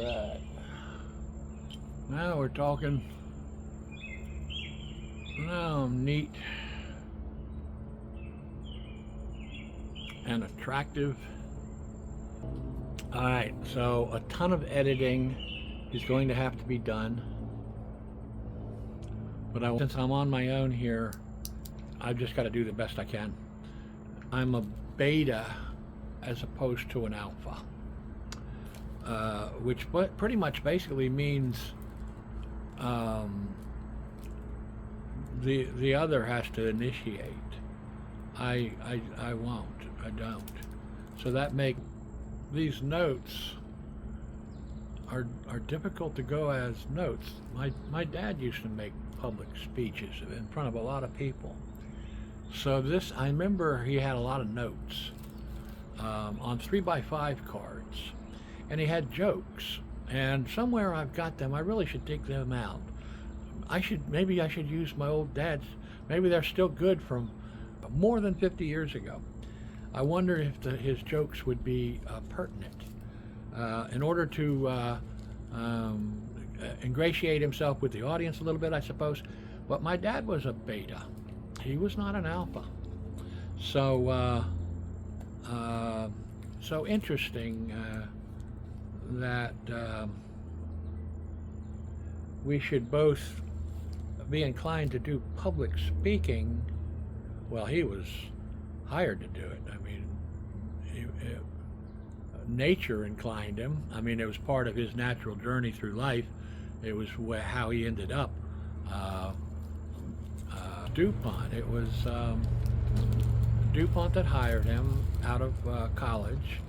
Alright. Now we're talking. Now neat and attractive. Alright, so a ton of editing is going to have to be done. But since I'm on my own here, I've just got to do the best I can. I'm a beta as opposed to an alpha. Which pretty much basically means the other has to initiate. I won't. I don't. So that makes these notes are difficult to go as notes. My dad used to make public speeches in front of a lot of people. So this, I remember he had a lot of notes on 3x5 cards. And he had jokes, and somewhere I've got them. I really should dig them out. Maybe I should use my old dad's. Maybe they're still good from more than 50 years ago. I wonder if his jokes would be pertinent. In order to ingratiate himself with the audience a little bit, I suppose. But my dad was a beta. He was not an alpha. So, so interesting. That we should both be inclined to do public speaking. Well, he was hired to do it. I mean, nature inclined him. I mean, it was part of his natural journey through life. It was how he ended up. DuPont. It was DuPont that hired him out of college.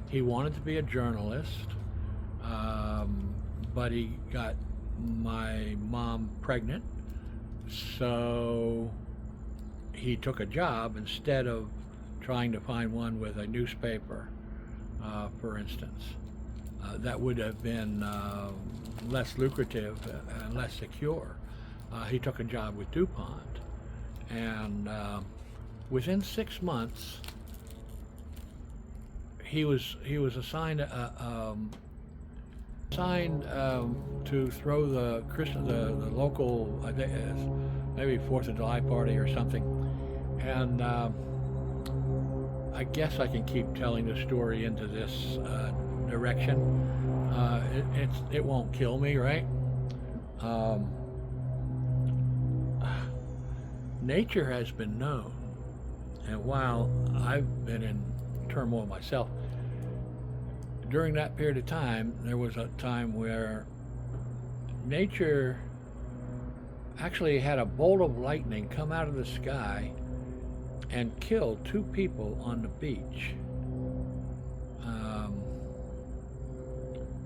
He wanted to be a journalist. But he got my mom pregnant, so he took a job instead of trying to find one with a newspaper, for instance. That would have been less lucrative and less secure. He took a job with DuPont, and within 6 months, he was assigned to throw the local, I think maybe 4th of July party or something, and I guess I can keep telling the story into this direction. It won't kill me, right? Nature has been known, and while I've been in turmoil myself, during that period of time, there was a time where nature actually had a bolt of lightning come out of the sky and kill 2 people on the beach.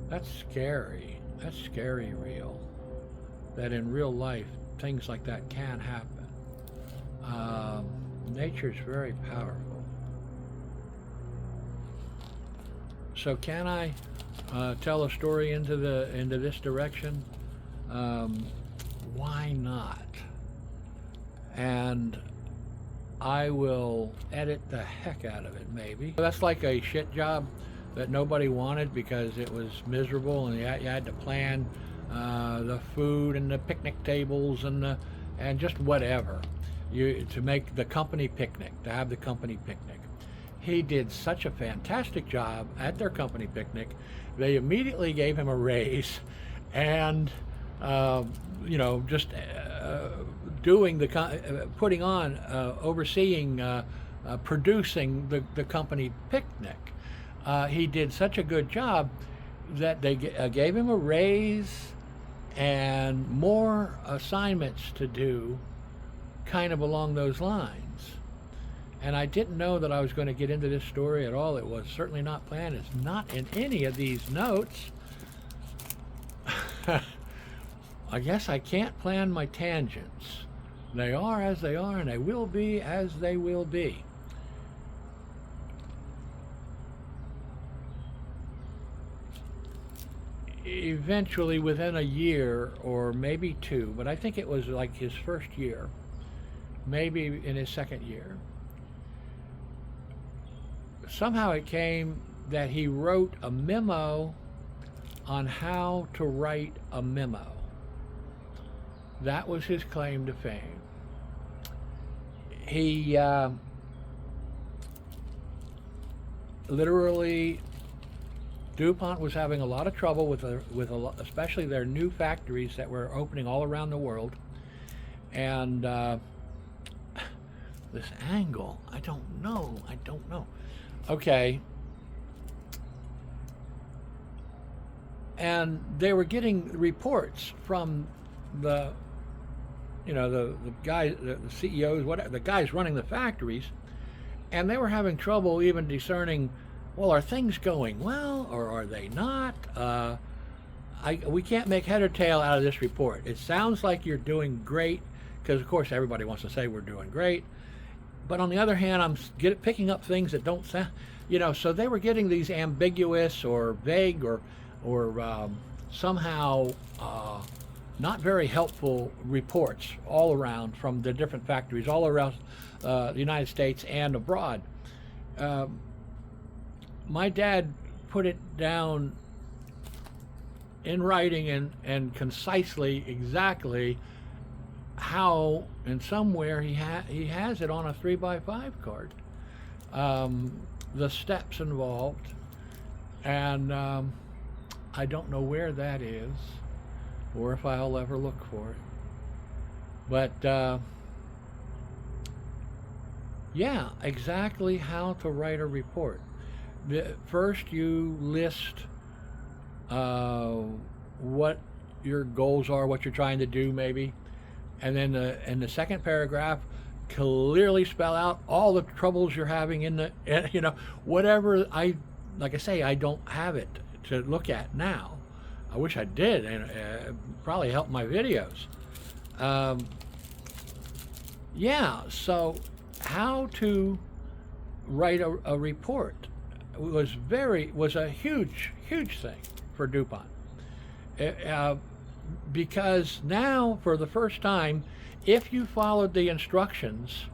That's scary. That's scary real. That in real life, things like that can happen. Nature's very powerful. So can I tell a story into this direction? Why not? And I will edit the heck out of it, maybe. That's like a shit job that nobody wanted because it was miserable, and you had to plan the food and the picnic tables and just whatever to make the company picnic, to have the company picnic. He did such a fantastic job at their company picnic. They immediately gave him a raise, and just doing putting on, overseeing, producing the company picnic. He did such a good job that they gave him a raise and more assignments to do, kind of along those lines. And I didn't know that I was going to get into this story at all. It was certainly not planned. It's not in any of these notes. I guess I can't plan my tangents. They are as they are, and they will be as they will be. Eventually, within a year or maybe 2, but I think it was like his first year, maybe in his second year, somehow it came that he wrote a memo on how to write a memo. That was his claim to fame. He literally, DuPont was having a lot of trouble with especially their new factories that were opening all around the world. And this angle, I don't know. Okay. And they were getting reports from the guys, the CEOs, whatever, the guys running the factories, and they were having trouble even discerning, well, are things going well or are they not? We can't make head or tail out of this report. It sounds like you're doing great, because of course everybody wants to say we're doing great, but on the other hand, I'm picking up things that don't sound, so they were getting these ambiguous or vague or somehow not very helpful reports all around from the different factories all around the United States and abroad. My dad put it down in writing and concisely exactly how, and somewhere he has it on a 3x5 card, the steps involved, and I don't know where that is or if I'll ever look for it. But yeah, exactly how to write a report. First, you list what your goals are, what you're trying to do, maybe, and then in the second paragraph, clearly spell out all the troubles you're having in the, whatever. Like I say, I don't have it to look at now. I wish I did, and probably help my videos. Yeah, so how to write a report was a huge thing for DuPont, because now, for the first time, if you followed the instructions,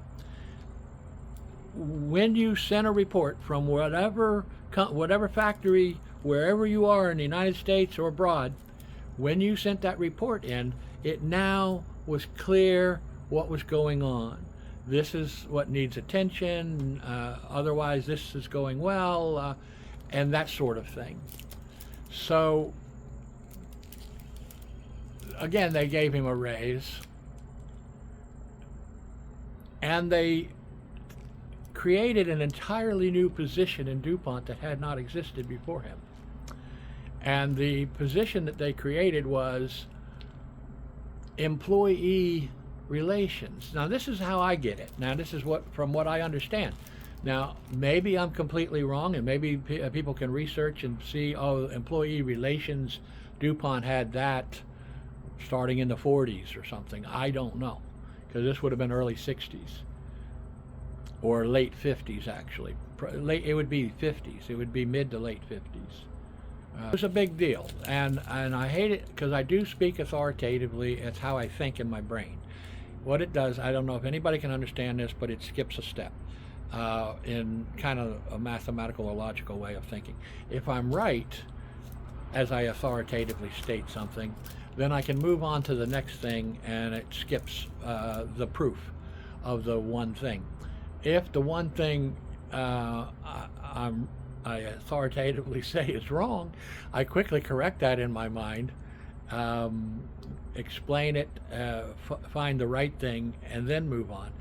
when you sent a report from whatever factory, wherever you are in the United States or abroad, when you sent that report in, it now was clear what was going on. This is what needs attention, otherwise this is going well, and that sort of thing. So again, they gave him a raise, and they created an entirely new position in DuPont that had not existed before him. And the position that they created was employee relations. Now, this is how I get it. Now, this is from what I understand. Now, maybe I'm completely wrong, and maybe people can research and see, oh, employee relations, DuPont had that starting in the 40s or something. I don't know, because this would have been early 60s or late 50s, actually. It would be 50s. It would be mid to late 50s. It was a big deal, and I hate it because I do speak authoritatively. It's how I think in my brain. What it does, I don't know if anybody can understand this, but it skips a step in kind of a mathematical or logical way of thinking. If I'm right, as I authoritatively state something, then I can move on to the next thing, and it skips the proof of the one thing. If the one thing I authoritatively say is wrong, I quickly correct that in my mind, explain it, find the right thing, and then move on.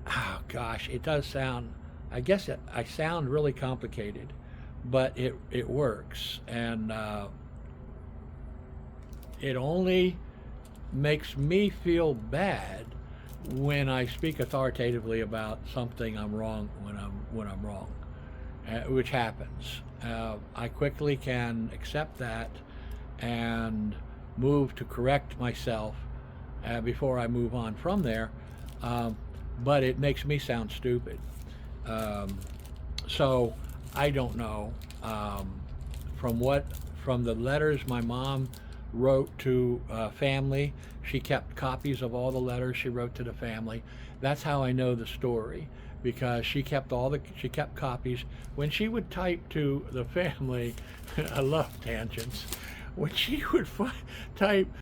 Oh gosh, it does sound, I guess I sound really complicated, but it works, and it only makes me feel bad when I speak authoritatively about something I'm wrong when I'm wrong, which happens. I quickly can accept that and move to correct myself before I move on from there, but it makes me sound stupid. So I don't know. From the letters my mom wrote to family, she kept copies of all the letters she wrote to the family. That's how I know the story. because she kept copies. When she would type to the family, I love tangents. When she would type